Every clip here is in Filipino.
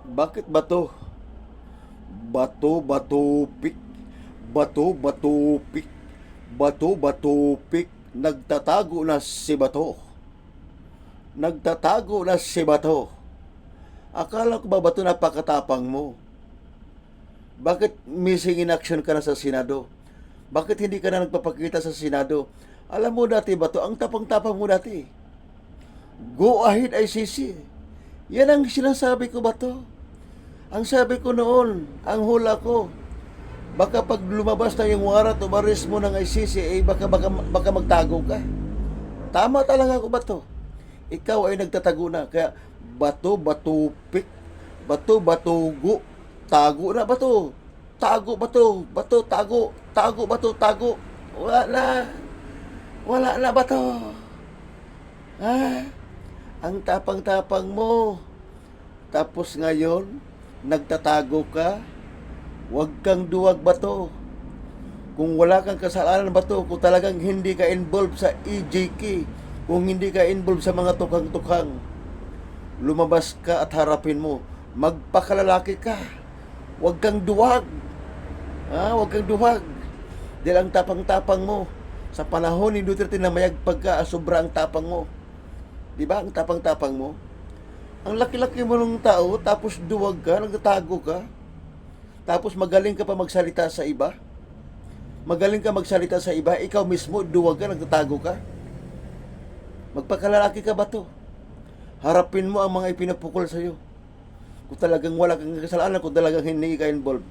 Bakit bato? Bato, bato, pik. Bato, bato, pik. Bato, bato, pik. Nagtatago na si Bato. Nagtatago na si Bato. Akala ko ba Bato napakatapang mo? Bakit missing in action ka na sa Senado? Bakit hindi ka na nagpapakita sa Senado? Alam mo dati Bato, ang tapang-tapang mo dati. Go ahead ICC. Yan ang sinasabi ko Bato. Ang sabi ko noon, ang hula ko, baka pag lumabas na yung warat o arrest mo ng ICC, baka magtago ka. Tama talaga ako ba to? Ikaw ay nagtatago na. Kaya bato, bato, pik. Bato, batugo. Tago na bato. Tago, bato. Bato, tago. Tago, bato, tago. Wala na. Wala na bato. Ha? Ang tapang-tapang mo. Tapos ngayon, nagtatago ka. Huwag kang duwag bato. Kung wala kang kasalanan bato, kung talagang hindi ka involved sa EJK, kung hindi ka involved sa mga tukang-tukang, lumabas ka at harapin mo. Magpakalalaki ka. Huwag kang duwag. Huwag kang duwag. Dahil ang tapang-tapang mo, sa panahon ni Duterte na mayagpag ka, sobra ang tapang mo. Di ba? Ang tapang-tapang mo. Ang laki-laki mo ng tao, tapos duwag ka, nagtatago ka. Tapos magaling ka pa magsalita sa iba. Magaling ka magsalita sa iba, ikaw mismo, duwag ka, nagtatago ka. Magpakalalaki ka ba to? Harapin mo ang mga ipinapukol sa'yo. Kung talagang wala kang kasalanan, kung talagang hindi ka involved,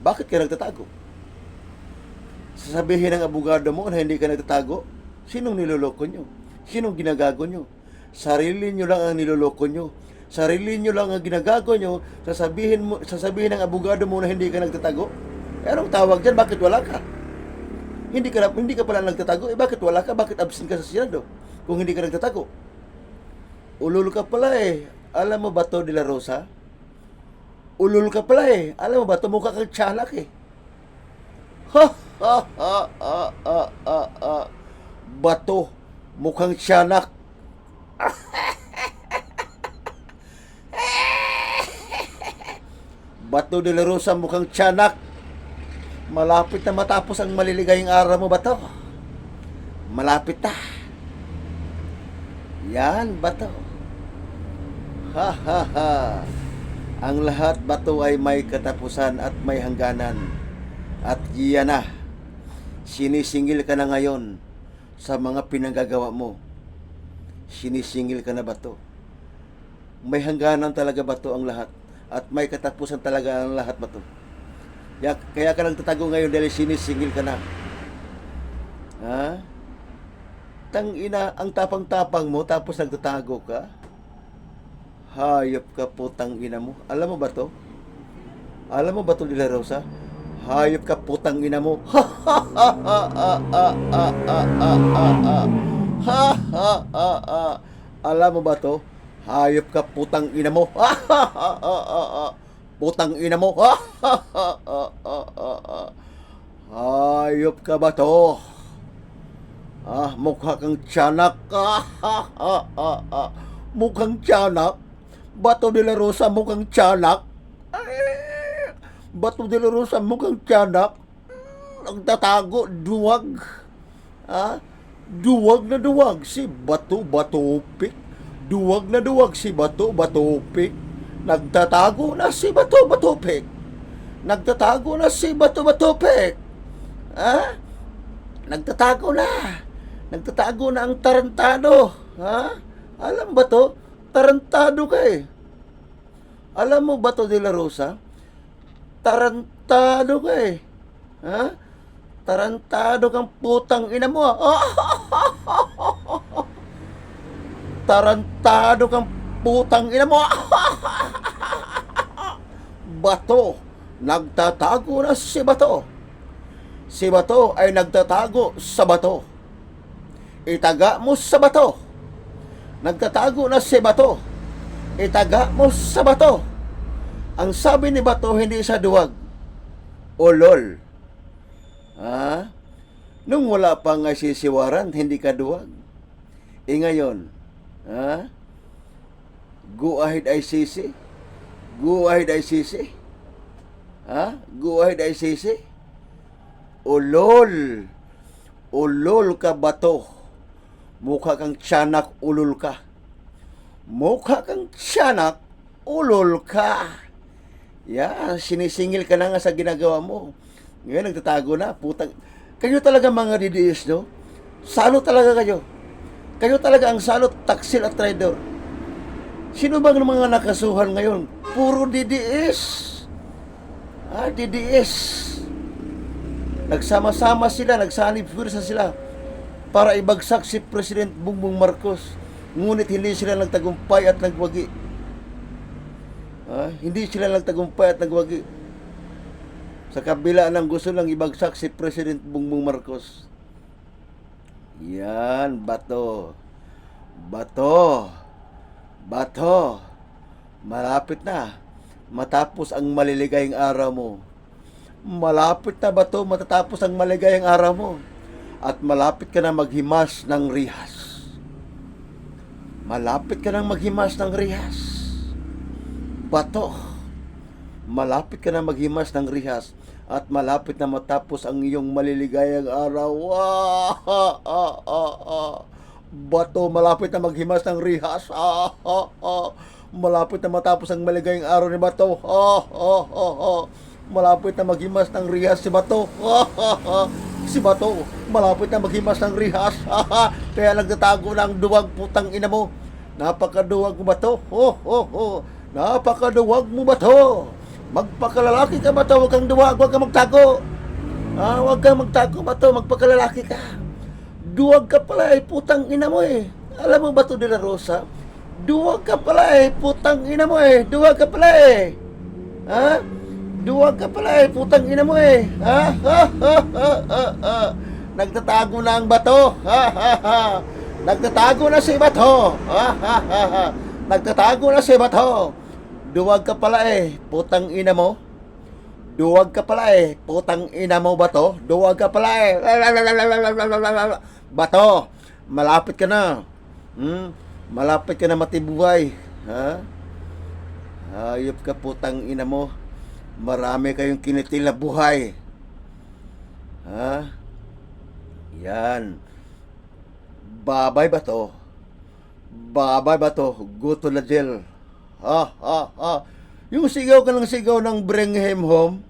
bakit ka nagtatago? Sasabihin ng abogado mo na hindi ka nagtatago, sinong niloloko nyo? Sinong ginagago nyo? Sarili nyo lang ang niloloko nyo. Sarili nyo lang ang ginagago nyo, sasabihin ng abogado mo na hindi ka nagtatago. Eh, anong tawag dyan? Bakit wala ka? Hindi ka pala nagtatago. Eh, bakit wala ka? Bakit absent ka sa Senado? Kung hindi ka nagtatago. Ulul ka pala eh. Alam mo ba to, De La Rosa? Ulul ka pala eh. Alam mo ba to, mukha kang tiyanak eh. Ha, ha, ha, ha, ha, ha, ha. Bato, mukhang tiyanak. Bato de la Rosa, mukhang tiyanak. Malapit na matapos ang maliligayang araw mo, Bato. Malapit na. Yan, Bato. Ha, ha, ha. Ang lahat, Bato, ay may katapusan at may hangganan. At iyan na. Sinisingil ka na ngayon sa mga pinanggagawa mo. Sinisingil ka na, Bato. May hangganan talaga, Bato, ang lahat. At may katapusan talaga ang lahat, Bato. Kaya ka nagtatago ngayon dahil sinisingil ka na. Ha? Tangina, ang tapang-tapang mo tapos nagtatago ka? Hayop ka po, tangina mo. Alam mo ba to? Alam mo ba to, De La Rosa? Hayop ka, putang ina mo. Ha ha ha ha ha ha ha ha ha ha. Ha ha ha ha. Alam mo ba to? Hayop ka, putang ina mo. Ha ha ha ha ha. Putang ina mo. Ha ha ha ha ha ha. Hayop ka ba to? Mukha kang tiyanak. Ha ha ha ha ha. Mukhang tiyanak. Bato de la Rosa, mukhang tiyanak. Bato de la Rosa, mukhang tiyanak. Nagtatago, duwag. Duwag na duwag si Bato Batopik. Duwag na duwag si Bato Batopik. Nagtatago na si Bato Batopik. Nagtatago na si Bato Batopik. Nagtatago na. Nagtatago na ang tarantado. Alam ba to? Tarantado ka eh. Alam mo ba to, De La Rosa? Tarantado ka eh. Tarantado kang putang ina mo. Tarantado kang putang ina mo. Bato, nagtatago na si Bato. Si Bato ay nagtatago sa Bato. Itaga mo sa Bato. Nagtatago na si Bato. Itaga mo sa Bato. Ang sabi ni Bato, hindi sa duwag. O lol. Nung wala pang sisiwaran, hindi ka duwag. Ngayon, go ahead ICC. Guwahay day sisi. Ha? Guwahay day sisi. Ulol. Ulol ka bato. Mukha kang tiyanak, ulol ka. Mukha kang tiyanak, ulol ka. Yan, sinisingil ka na nga sa ginagawa mo. Ngayon, nagtatago na. Putang. Kayo talaga mga DDS, no? Salot talaga kayo. Kayo talaga ang salot, taksil at traidor. Sino bang mga nakasuhan ngayon? Puro DDS. DDS. Nagsama-sama sila, nagsanib pwersa sila para ibagsak si President Bongbong Marcos. Ngunit hindi sila nagtagumpay at nagwagi. Hindi sila nagtagumpay at nagwagi. Sa kabila ng gusto lang ibagsak si President Bongbong Marcos. Yan, bato. Bato. Bato. Malapit na. Matapos ang maliligayang araw mo. Malapit na bato, matatapos ang maligayang araw mo. At malapit ka na maghimas ng rihas. Malapit ka na maghimas ng rihas. Bato. Malapit ka na maghimas ng rihas. At malapit na matapos ang iyong maliligayang araw. Bato, malapit na maghimas ng rihas. Malapit na matapos ang maligayang araw ni Bato. Malapit na maghimas ng rihas si Bato. Si Bato, malapit na maghimas ng rihas. Kaya nagtatago na ang duwag, putang ina mo. Napakaduwag mo, Bato. Napakaduwag mo, Bato. Magpakalalaki ka, Bato. Huwag kang duwag, huwag kang magtago. Huwag kang magtago, Bato. Magpakalalaki ka. Duwag ka pala putang ina mo Alam mo, Bato de la Rosa? Duwag ka pala putang ina mo Duwag ka pala Duwag ka pala putang ina mo Nagtatago na ang Bato. Nagtatago na si Bato. Nagtatago na si Bato. Duwag ka pala putang ina mo. Duwag ka pala putang ina mo, Bato. Duwag ka pala Bato, malapit ka na. Malapit ka na matibuhay. Hayop ka, putang ina mo. Marami kayong kinitil na buhay. Yan. Babay, Bato. Babay, Bato. Go to the jail. Yung sigaw ka ng sigaw ng Brengham Home.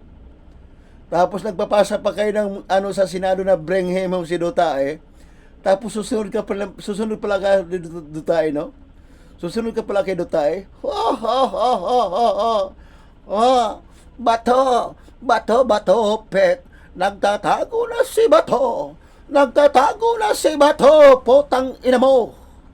Tapos nagpapasa pa kayo ng sa Senado na Brengham Home si Dutae. Tapos susunod pala kay Dutae, no? Susunod ka pala kay Dutae. Bato, pek. Nagtatago na si Bato. Nagtatago na si Bato. Putang ina mo.